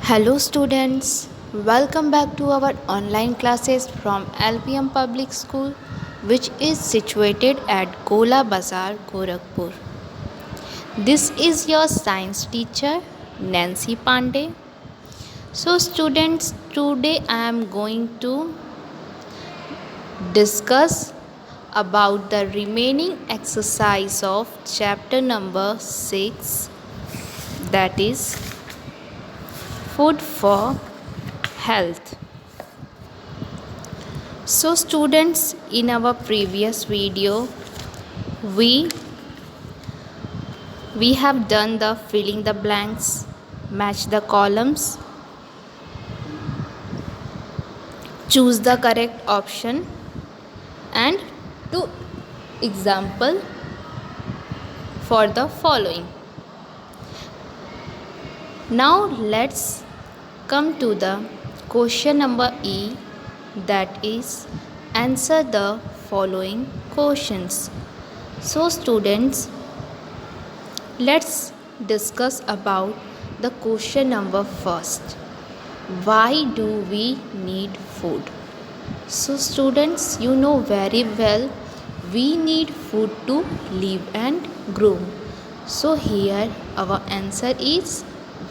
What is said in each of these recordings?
Hello students, welcome back to our online classes from LPM Public School which is situated at Gola Bazar, Gorakhpur. This is your science teacher Nancy Pandey. So students, today I am going to discuss about the remaining exercise of chapter number 6, that is food for health. So students, in our previous video we have done the filling the blanks, match the columns, choose the correct option and do example for the following. Now let's come to the question number E, that is answer the following questions. So students, let's discuss about the question number first. Why do we need food? So students, you know very well we need food to live and grow. So here our answer is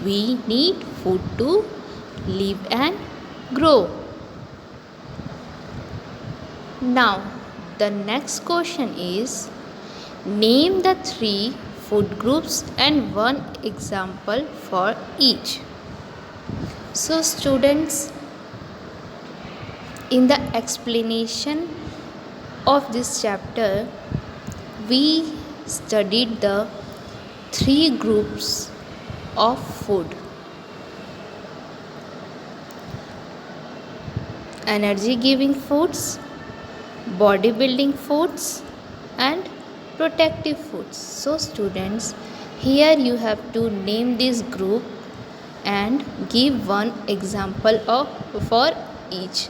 we need food to live and grow. Now the next question is name the 3 food groups and one example for each. So students, in the explanation of this chapter we studied the 3 groups of food: energy giving foods, bodybuilding foods and protective foods. So students, here you have to name this group and give one example of for each.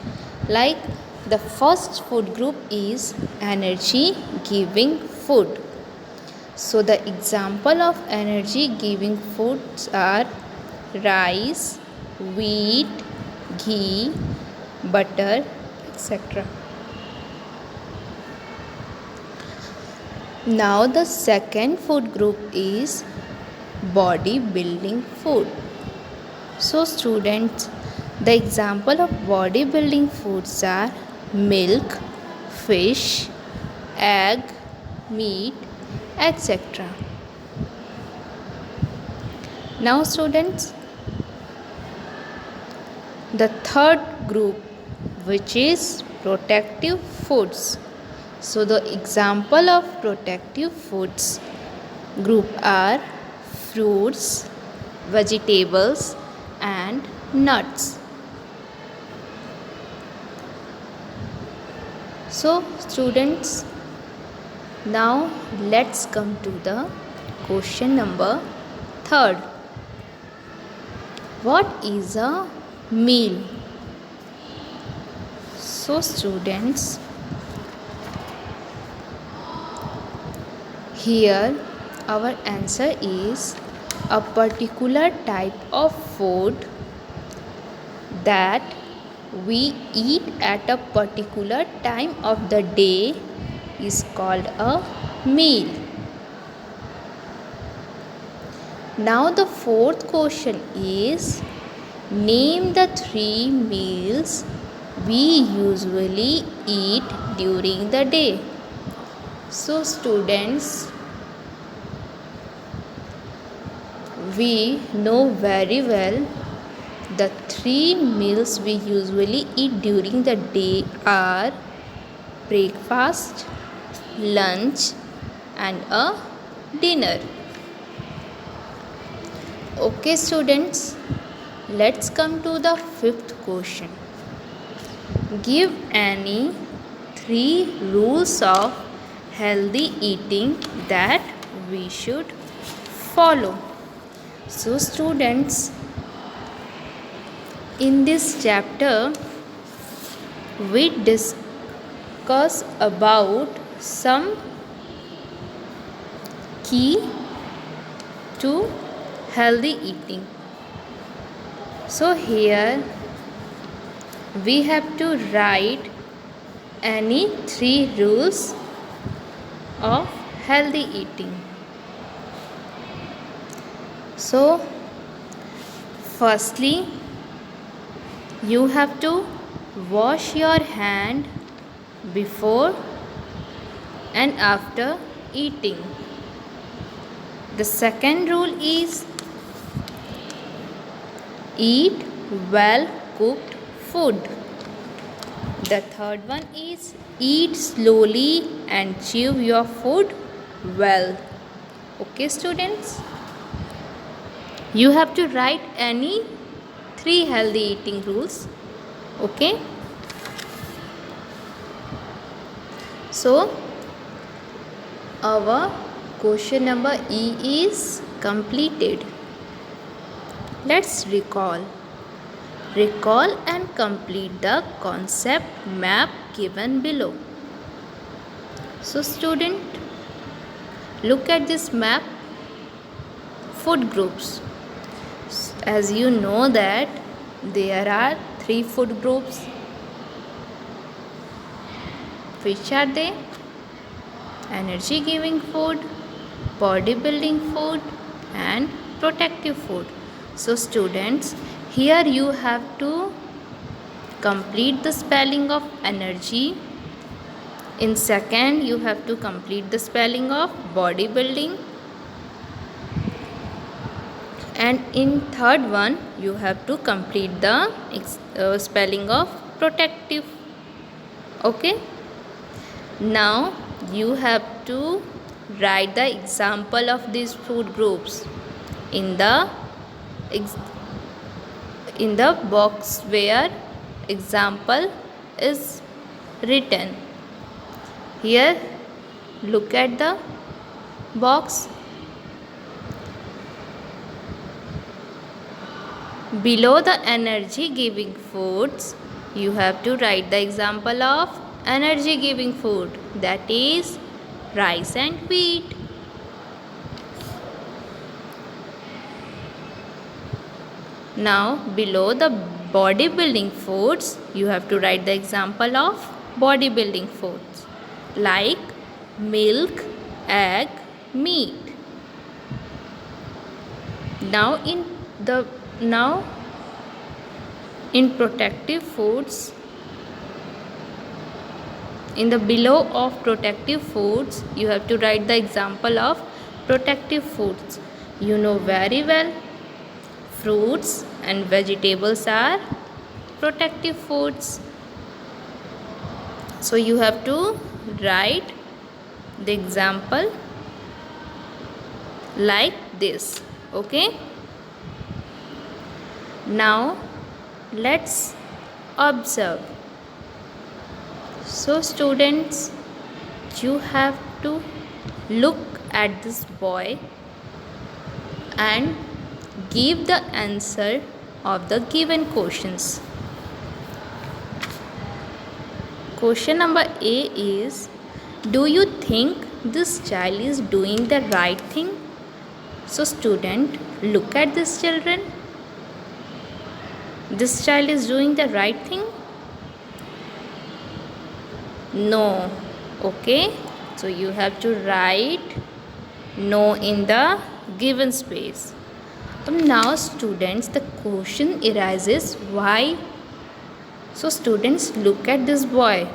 Like the first food group is energy giving food. So the example of energy giving foods are rice, wheat, ghee, butter, etc. Now the second food group is body building food. So students, the example of body building foods are milk, fish, egg, meat, etc. Now students, the third group, which is protective foods. So the example of protective foods group are fruits, vegetables and nuts. So students, now let's come to the question number 3rd. What is a meal? So students, here our answer is a particular type of food that we eat at a particular time of the day is called a meal. Now the fourth question is name the 3 meals we usually eat during the day. So students, we know very well the 3 meals we usually eat during the day are breakfast, lunch and a dinner. Okay students, let's come to the 5th question. Give any 3 rules of healthy eating that we should follow. So students, in this chapter we discuss about some key to healthy eating. So here we have to write any 3 rules of healthy eating. So firstly, you have to wash your hand before and after eating. The second rule is eat well cooked food. The third one is eat slowly and chew your food well. Okay, students? You have to write any 3 healthy eating rules. Okay? So, our question number E is completed. Let's recall. Recall and complete the concept map given below. So student, look at this map. Food groups. As you know that there are 3 food groups. Which are they? Energy giving food, bodybuilding food and protective food. So students, here you have to complete the spelling of energy. In second, you have to complete the spelling of bodybuilding. And in third one, you have to complete the spelling of protective. Okay? Now, you have to write the example of these food groups in the box where example is written. Here, look at the box. Below the energy giving foods, you have to write the example of energy giving food, that is rice and wheat. Now below the bodybuilding foods, you have to write the example of bodybuilding foods like milk, egg, meat. Now in protective foods, in the below of protective foods, you have to write the example of protective foods. You know very well, fruits and vegetables are protective foods. So you have to write the example like this. Okay? Now let's observe. So students, you have to look at this boy and give the answer of the given questions. Question number A is, do you think this child is doing the right thing? So student, look at this children. This child is doing the right thing? No. Okay? So you have to write no in the given space. Now students, the question arises why? So students, look at this boy.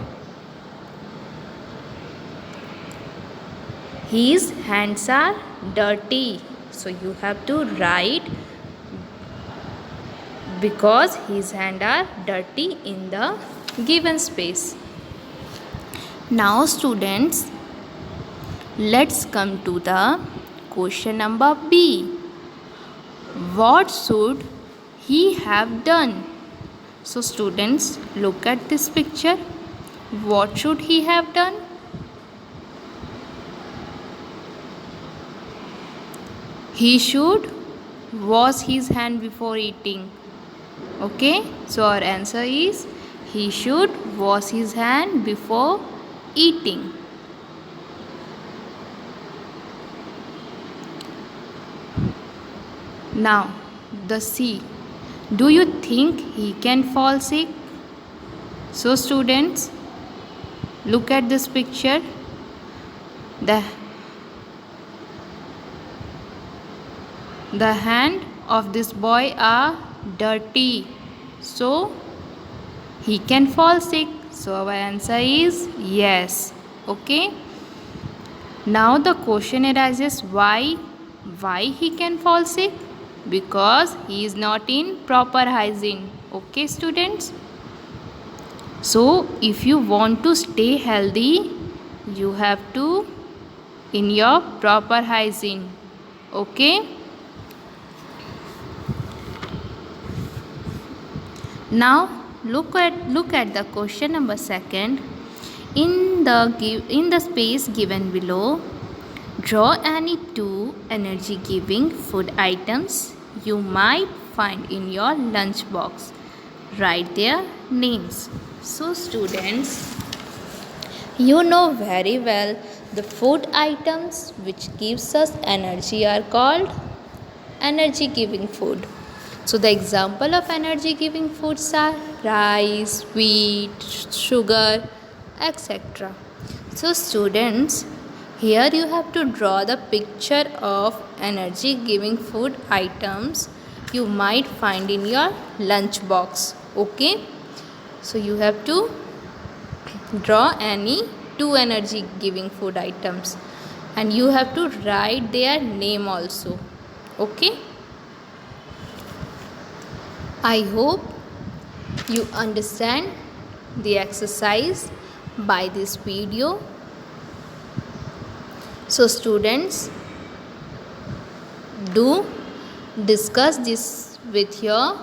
His hands are dirty. So you have to write because his hands are dirty in the given space. Now students, let's come to the question number B. What should he have done? So students, look at this picture. What should he have done? He should wash his hand before eating. Okay, so our answer is he should wash his hand before eating. Now the C. Do you think he can fall sick? So students, look at this picture. The hand of this boy are dirty. So he can fall sick. So our answer is yes. Okay. Now the question arises, why he can fall sick? Because he is not in proper hygiene. Okay students. So if you want to stay healthy, you have to in your proper hygiene. Okay. Now look at the question number 2. In the space given below, draw any 2 energy giving food items you might find in your lunch box. Write their names. So students, you know very well the food items which gives us energy are called energy giving food. So the example of energy giving foods are rice, wheat, sugar, etc. So students, here you have to draw the picture of energy giving food items you might find in your lunch box. Okay. So you have to draw any 2 energy giving food items and you have to write their name also. Okay. I hope you understand the exercise by this video. So students, do discuss this with your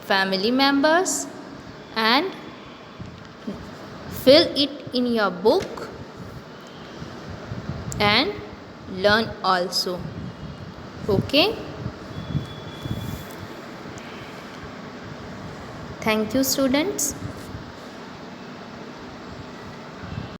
family members and fill it in your book and learn also. Okay. Thank you students.